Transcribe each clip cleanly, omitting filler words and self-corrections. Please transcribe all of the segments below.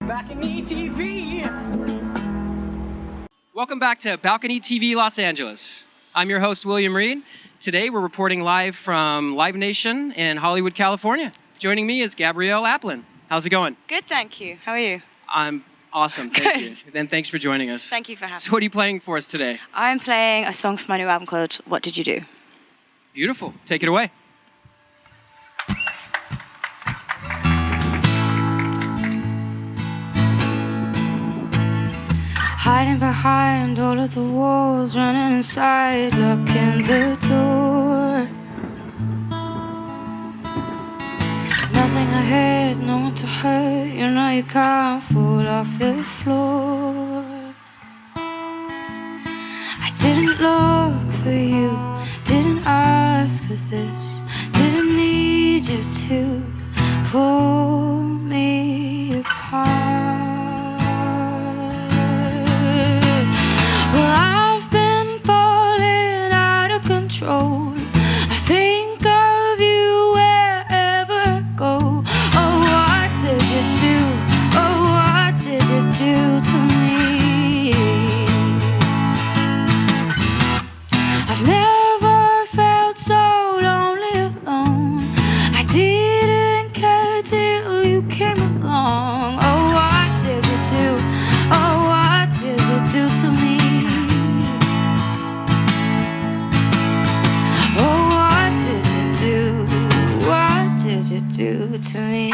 BalconyTV. Welcome back to Balcony TV Los Angeles. I'm your host, William Reed. Today we're reporting live from Live Nation in Hollywood, California. Joining me is Gabrielle Aplin. How's it going? Good, thank you. How are you? I'm awesome, thank you. And thanks for joining us. Thank you for having me. So what are you playing for us today? I'm playing a song from my new album called What Did You Do? Beautiful. Take it away. Hiding behind all of the walls, running inside, locking the door. Nothing ahead, no one to hurt. You know you can't fall off the floor. I didn't look for you, didn't ask for this, didn't need you to pull me apart. I think of you wherever I go. Oh, what did you do? Oh, what did you do to me? I've never felt so lonely alone. I didn't care till you came along. Oh, what did you do? Oh, what did you do to me? Do to me.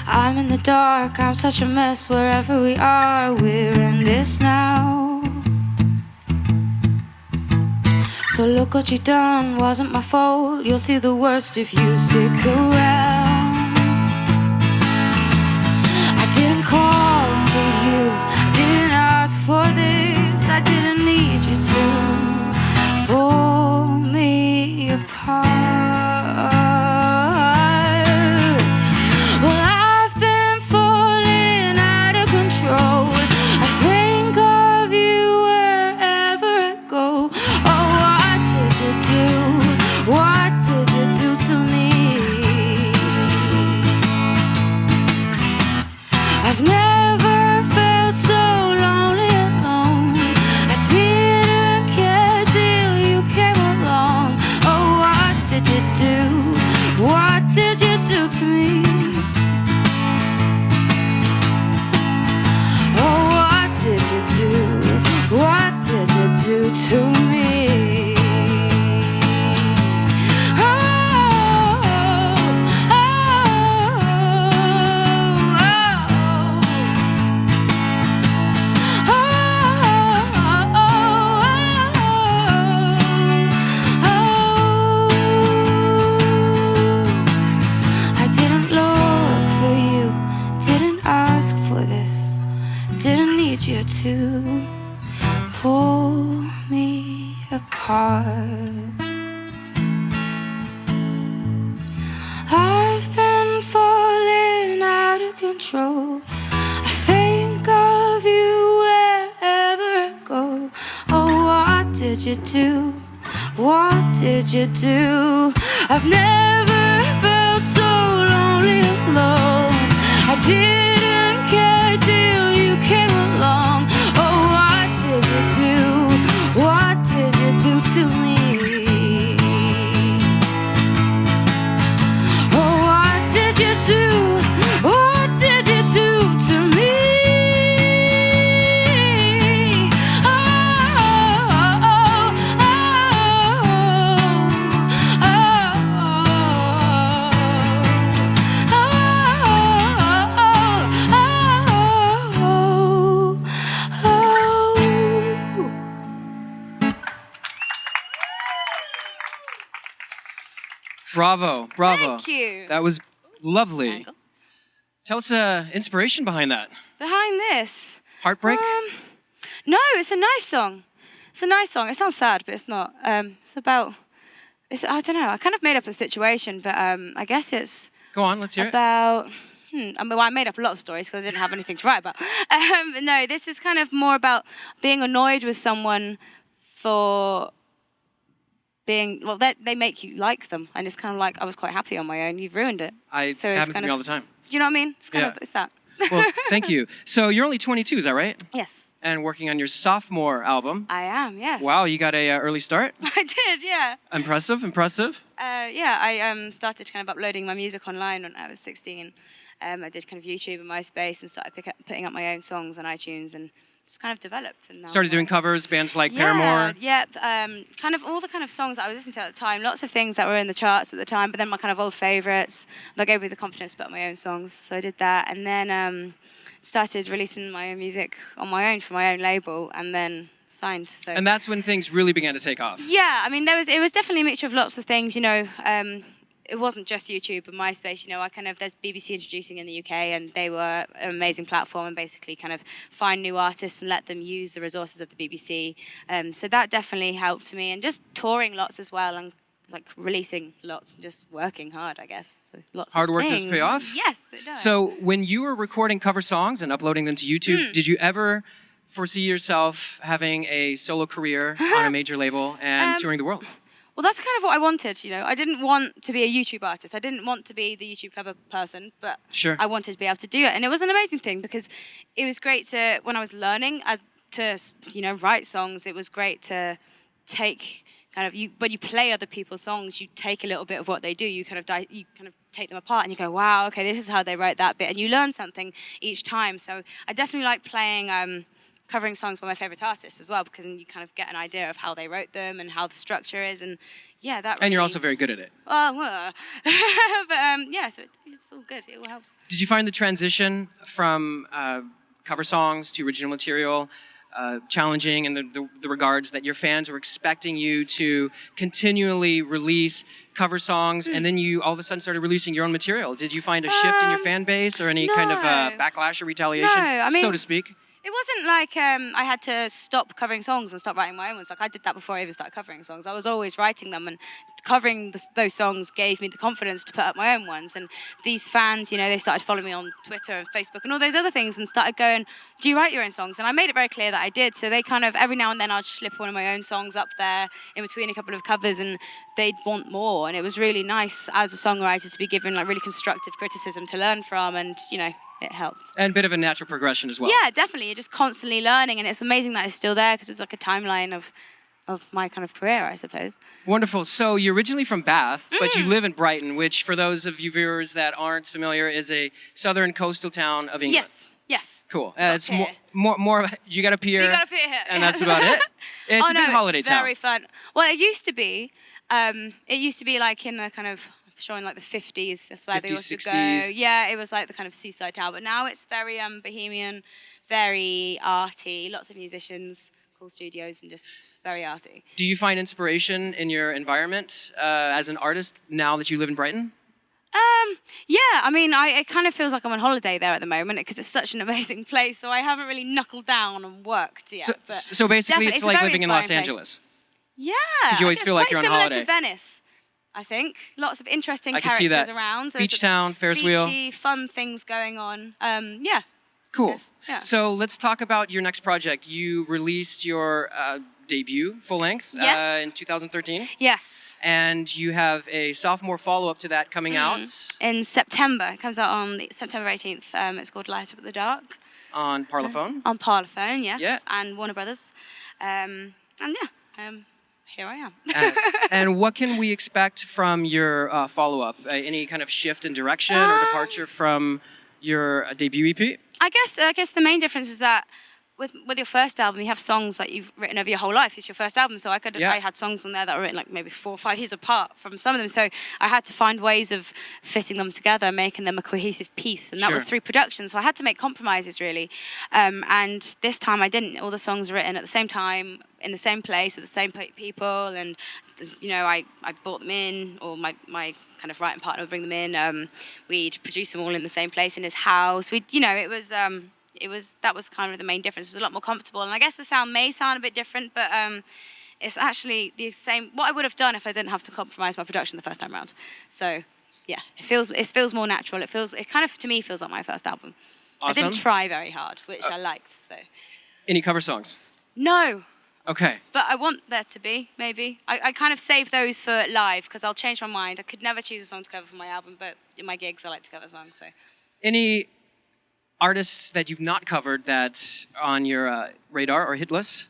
I'm in the dark, I'm such a mess. Wherever we are, we're in this now. So look what you done, wasn't my fault. You'll see the worst if you stick around. I didn't call for you, didn't ask for this, I didn't need you to pull me apart. Well, I've been falling out of control. I think of you wherever I go. Oh, what did you do? What did you do to me? I've never felt so lonely alone. I didn't care till you came along. Oh, what did you do? What did you do to me? Oh, what did you do? What did you do to me? Oh, oh, I didn't look for you, didn't ask for this, didn't need you to pull me apart. I've been falling out of control. I think of you wherever I go. Oh, what did you do? What did you do? I've never felt so lonely alone. I didn't care till you came along. Oh, what did you do? What did you do to me? Oh, what did you do? What did you do to me? Oh, oh, oh, oh, Bravo, bravo. Thank you. That was lovely. Michael? Tell us inspiration behind that. Behind this? Heartbreak? No, it's a nice song. It's a nice song. It sounds sad, but it's not. It's about, I don't know, I kind of made up a situation, but I guess it's Go on, let's hear about, I mean, well, I made up a lot of stories because I didn't have anything to write about. But no, this is kind of more about being annoyed with someone for well, they make you like them, and it's kind of like I was quite happy on my own. You've ruined it. It happens to me all the time. Do you know what I mean? It's kind of it's that. Well, thank you. So you're only 22, is that right? Yes. And working on your sophomore album. I am, yes. Wow, you got a early start? I did, yeah. Impressive. I started kind of uploading my music online when I was 16. I did kind of YouTube and MySpace and started putting up my own songs on iTunes, and it's kind of developed. And now started doing covers, bands like Paramore. Yeah, kind of all the kind of songs that I was listening to at the time. Lots of things that were in the charts at the time, but then my kind of old favourites. That gave me the confidence to put up my own songs, so I did that, and then started releasing my own music on my own for my own label, and then signed. So. And that's when things really began to take off. Yeah, I mean, it was definitely a mixture of lots of things, you know. It wasn't just YouTube and MySpace, you know. There's BBC Introducing in the UK, and they were an amazing platform, and basically kind of find new artists and let them use the resources of the BBC. So that definitely helped me, and just touring lots as well, and like releasing lots and just working hard, I guess. So lots hard of work things. does pay off? Yes, it does. So when you were recording cover songs and uploading them to YouTube, did you ever foresee yourself having a solo career on a major label and touring the world? Well, that's kind of what I wanted, you know. I didn't want to be a YouTube artist. I didn't want to be the YouTube cover person, but I wanted to be able to do it. And it was an amazing thing because it was great to, when I was learning to, you know, write songs, it was great to take kind of, when you play other people's songs, you take a little bit of what they do. You kind of take them apart and you go, wow, okay, this is how they write that bit. And you learn something each time. So I definitely like playing... covering songs by my favourite artists as well, because then you kind of get an idea of how they wrote them and how the structure is, and yeah, that. Really... And you're also very good at it. Oh, well. But yeah, so it's all good. It all helps. Did you find the transition from cover songs to original material challenging in the regards that your fans were expecting you to continually release cover songs, and then you all of a sudden started releasing your own material? Did you find a shift in your fan base or any kind of backlash or retaliation, so to speak? It wasn't like I had to stop covering songs and stop writing my own ones. Like, I did that before I even started covering songs. I was always writing them, and covering those songs gave me the confidence to put up my own ones. And these fans, you know, they started following me on Twitter and Facebook and all those other things, and started going, do you write your own songs? And I made it very clear that I did. So they kind of, every now and then I'd slip one of my own songs up there in between a couple of covers, and they'd want more. And it was really nice as a songwriter to be given like really constructive criticism to learn from, and, you know, it helped. And a bit of a natural progression as well. Yeah, definitely. You're just constantly learning, and it's amazing that it's still there because it's like a timeline of my kind of career, I suppose. Wonderful. So you're originally from Bath, but you live in Brighton, which for those of you viewers that aren't familiar is a southern coastal town of England. Yes. Cool. It's more you got a pier. You got a pier here. And that's about it. It's a big holiday town. Very fun. Well, it used to be like in the kind of, showing like the 50s, that's where 50s, they used to 60s. go. Yeah, it was like the kind of seaside town, but now it's very bohemian, very arty, lots of musicians, cool studios, and just very arty. Do you find inspiration in your environment as an artist now that you live in Brighton? Yeah, I mean, it kind of feels like I'm on holiday there at the moment because it's such an amazing place, so I haven't really knuckled down and worked yet. So basically it's like living in Los Angeles. Yeah. Because you always feel like you're on holiday. Similar to Venice, I think. Lots of interesting characters around. Beach town, Ferris wheel. Beachy, fun things going on. Yeah. Cool. Yeah. So let's talk about your next project. You released your debut, full length, in 2013. Yes. And you have a sophomore follow-up to that coming out. In September. It comes out on September 18th. It's called Light Up at the Dark. On Parlophone? On Parlophone, yes. Yeah. And Warner Brothers. And yeah, here I am. And what can we expect from your follow-up? Any kind of shift in direction or departure from your debut EP? I guess the main difference is that with your first album, you have songs that you've written over your whole life. It's your first album, so I had songs on there that were written like maybe 4 or 5 years apart from some of them. So I had to find ways of fitting them together, making them a cohesive piece, and that was through production. So I had to make compromises really. And this time I didn't. All the songs were written at the same time, in the same place, with the same people, and you know, I brought them in, or my kind of writing partner would bring them in. We'd produce them all in the same place in his house. That was kind of the main difference. It was a lot more comfortable, and I guess the sound may sound a bit different, but it's actually the same. What I would have done if I didn't have to compromise my production the first time around. So yeah, it feels more natural. It kind of to me feels like my first album. Awesome. I didn't try very hard, which I liked. So. Any cover songs? No. Okay. But I want there to be, maybe. I kind of save those for live, because I'll change my mind. I could never choose a song to cover for my album, but in my gigs, I like to cover songs, so. Any artists that you've not covered that on your radar or hit list?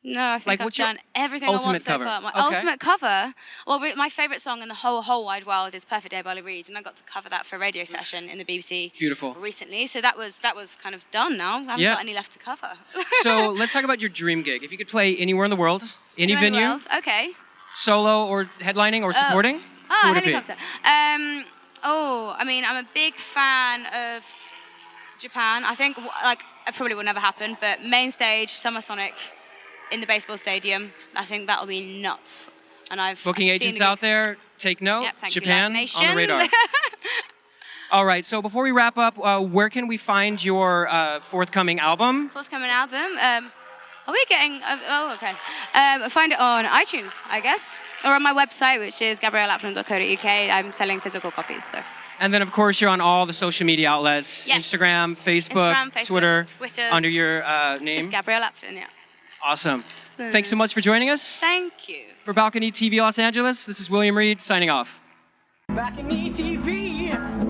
No, I think I've done everything I want so cover? far. My ultimate cover? Well, my favourite song in the whole wide world is Perfect Day by Lou Reed, and I got to cover that for a radio session in the BBC recently. So that was kind of done now. I haven't got any left to cover. So let's talk about your dream gig. If you could play anywhere in the world, any venue, okay. Solo or headlining or supporting, who would helicopter. it be? I mean, I'm a big fan of Japan. I think, like, it probably will never happen, but main stage, Summer Sonic, in the baseball stadium. I think that'll be nuts. And Booking agents out there, take note. Yep, Japan on the radar. All right, so before we wrap up, where can we find your forthcoming album? Forthcoming album? Are we getting... okay. Find it on iTunes, I guess. Or on my website, which is gabrielleaplin.co.uk. I'm selling physical copies, so... And then, of course, you're on all the social media outlets. Yes. Instagram, Facebook, Twitter. Under your name. Just Gabrielle Aplin, yeah. Awesome. Thanks so much for joining us. Thank you. For Balcony TV Los Angeles, this is William Reed signing off. BalconyTV.